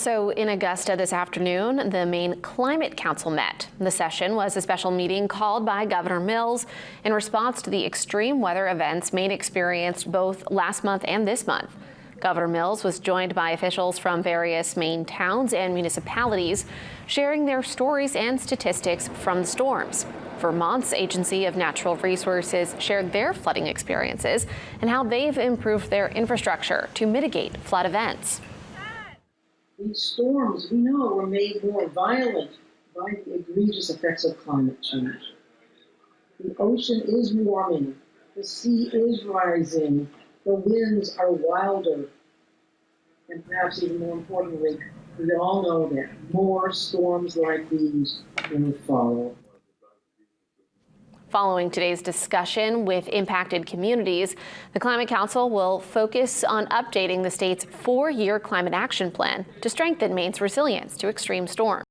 So in Augusta this afternoon, the Maine Climate Council met. The session was a special meeting called by Governor Mills in response to the extreme weather events Maine experienced both last month and this month. Governor Mills was joined by officials from various Maine towns and municipalities, sharing their stories and statistics from the storms. Vermont's Agency of Natural Resources shared their flooding experiences and how they've improved their infrastructure to mitigate flood events. These storms, we know, were made more violent by the egregious effects of climate change. The ocean is warming, the sea is rising, the winds are wilder, and perhaps even more importantly, we all know that more storms like these will follow. Following today's discussion with impacted communities, the Climate Council will focus on updating the state's 4-year climate action plan to strengthen Maine's resilience to extreme storms.